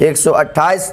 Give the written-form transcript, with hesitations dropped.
128